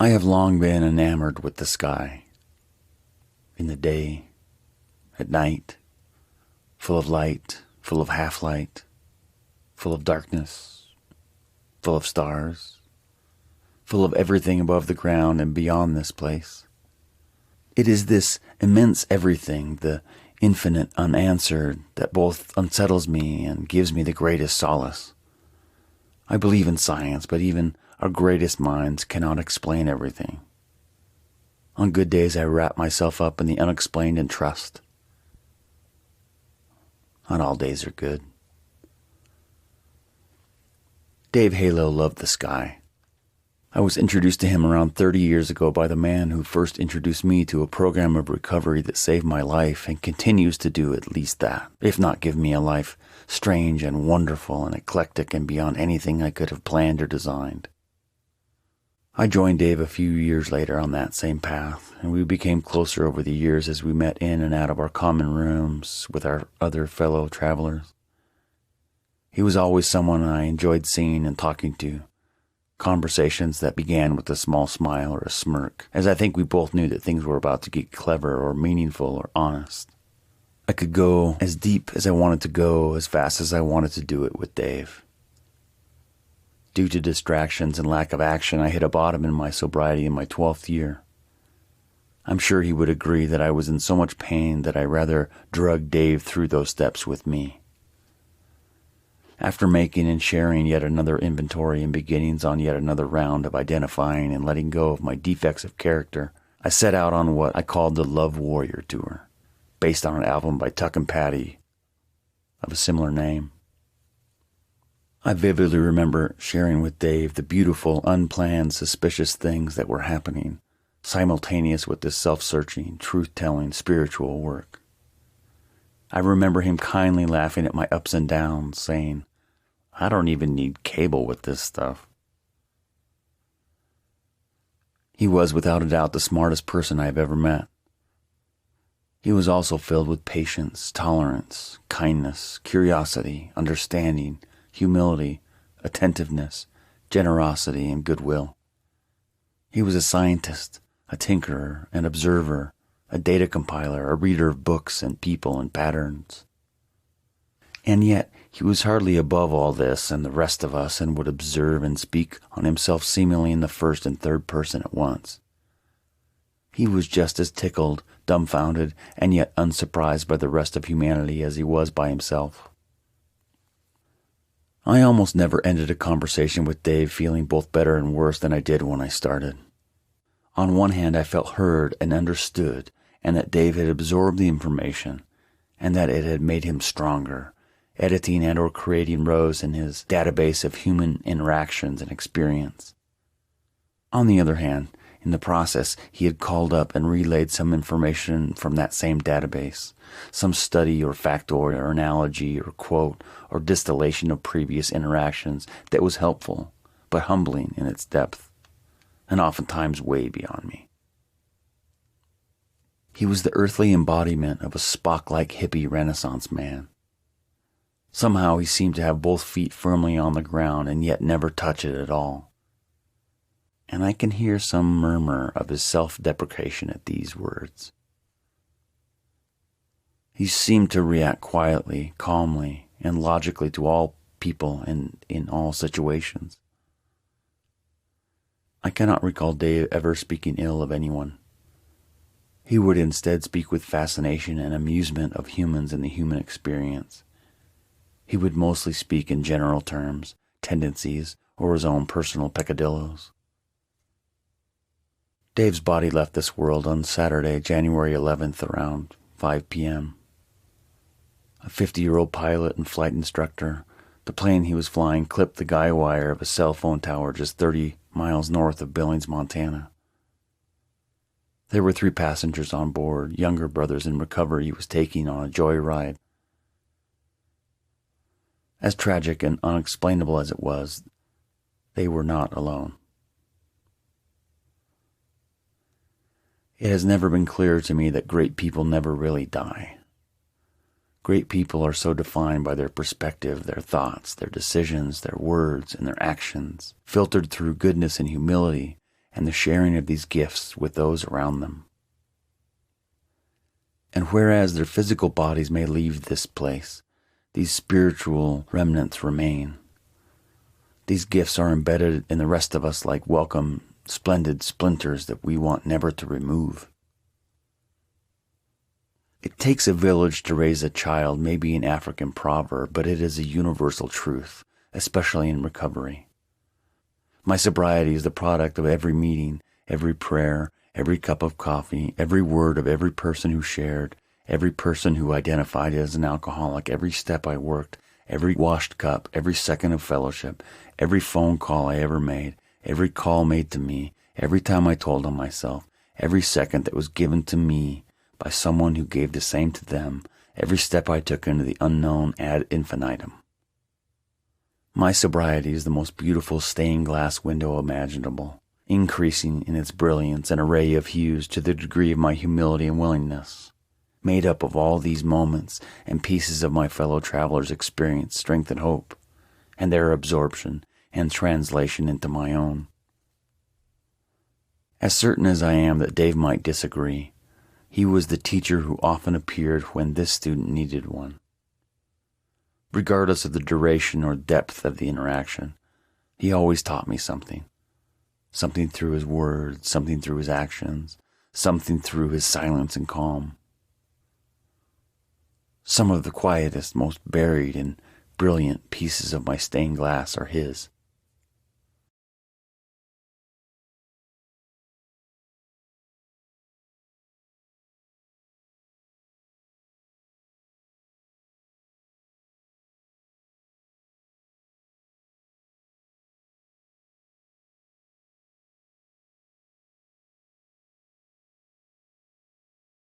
I have long been enamored with the sky. In the day, at night, full of light, full of half-light, full of darkness, full of stars, full of everything above the ground and beyond this place. It is this immense everything, the infinite unanswered, that both unsettles me and gives me the greatest solace. I believe in science, but even our greatest minds cannot explain everything. On good days, I wrap myself up in the unexplained and trust. Not all days are good. Dave Halo loved the sky. I was introduced to him around 30 years ago by the man who first introduced me to a program of recovery that saved my life and continues to do at least that, if not give me a life strange and wonderful and eclectic and beyond anything I could have planned or designed. I joined Dave a few years later on that same path, and we became closer over the years as we met in and out of our common rooms with our other fellow travelers. He was always someone I enjoyed seeing and talking to, conversations that began with a small smile or a smirk, as I think we both knew that things were about to get clever or meaningful or honest. I could go as deep as I wanted to go, as fast as I wanted to do it with Dave. Due to distractions and lack of action, I hit a bottom in my sobriety in my 12th year. I'm sure he would agree that I was in so much pain that I rather drug Dave through those steps with me. After making and sharing yet another inventory and beginnings on yet another round of identifying and letting go of my defects of character, I set out on what I called the Love Warrior Tour, based on an album by Tuck and Patty of a similar name. I vividly remember sharing with Dave the beautiful, unplanned, suspicious things that were happening, simultaneous with this self-searching, truth-telling, spiritual work. I remember him kindly laughing at my ups and downs, saying, "I don't even need cable with this stuff." He was without a doubt the smartest person I have ever met. He was also filled with patience, tolerance, kindness, curiosity, understanding, humility, attentiveness, generosity, and goodwill. He was a scientist, a tinkerer, an observer, a data compiler, a reader of books and people and patterns. And yet, he was hardly above all this and the rest of us and would observe and speak on himself seemingly in the first and third person at once. He was just as tickled, dumbfounded, and yet unsurprised by the rest of humanity as he was by himself. I almost never ended a conversation with Dave feeling both better and worse than I did when I started. On one hand, I felt heard and understood, and that Dave had absorbed the information, and that it had made him stronger, editing and or creating rows in his database of human interactions and experience. On the other hand, in the process, he had called up and relayed some information from that same database, some study or factoid or analogy or quote or distillation of previous interactions that was helpful, but humbling in its depth, and oftentimes way beyond me. He was the earthly embodiment of a Spock-like hippie Renaissance man. Somehow he seemed to have both feet firmly on the ground and yet never touch it at all. And I can hear some murmur of his self-deprecation at these words. He seemed to react quietly, calmly, and logically to all people and in all situations. I cannot recall Dave ever speaking ill of anyone. He would instead speak with fascination and amusement of humans and the human experience. He would mostly speak in general terms, tendencies, or his own personal peccadillos. Dave's body left this world on Saturday, January 11th, around 5 p.m. A 50-year-old pilot and flight instructor, the plane he was flying clipped the guy wire of a cell phone tower just 30 miles north of Billings, Montana. There were 3 passengers on board, younger brothers in recovery he was taking on a joyride. As tragic and unexplainable as it was, they were not alone. It has never been clearer to me that great people never really die. Great people are so defined by their perspective, their thoughts, their decisions, their words, and their actions, filtered through goodness and humility, and the sharing of these gifts with those around them. And whereas their physical bodies may leave this place, these spiritual remnants remain. These gifts are embedded in the rest of us like welcome, splendid splinters that we want never to remove. It takes a village to raise a child may be an African proverb, but it is a universal truth, especially in recovery. My sobriety is the product of every meeting, every prayer, every cup of coffee, every word of every person who shared, every person who identified as an alcoholic, every step I worked, every washed cup, every second of fellowship, every phone call I ever made, every call made to me, every time I told on myself, every second that was given to me by someone who gave the same to them, every step I took into the unknown ad infinitum. My sobriety is the most beautiful stained glass window imaginable, increasing in its brilliance and array of hues to the degree of my humility and willingness. Made up of all these moments and pieces of my fellow travelers' experience, strength, and hope, and their absorption and translation into my own. As certain as I am that Dave might disagree, he was the teacher who often appeared when this student needed one. Regardless of the duration or depth of the interaction, he always taught me something. Something through his words, something through his actions, something through his silence and calm. Some of the quietest, most buried and brilliant pieces of my stained glass are his.